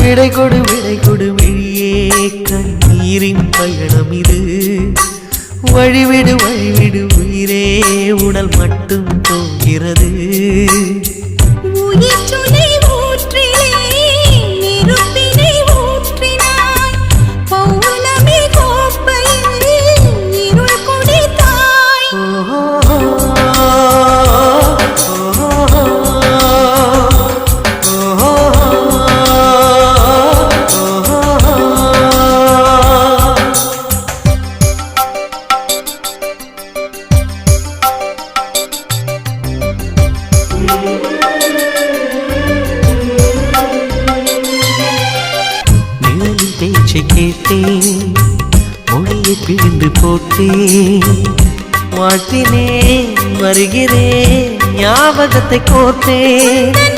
விடை கொடு விழியே கண்ணீரின் பயணம் இது வழிவிடு உயிரே உடல் மட்டும் போகிறது பேச்சை கேட்டேன் மொழியை பிழிந்து போட்டேன் வாழ்த்தினேன் வருகிறேன் ஞாபகத்தை கோர்த்தேன்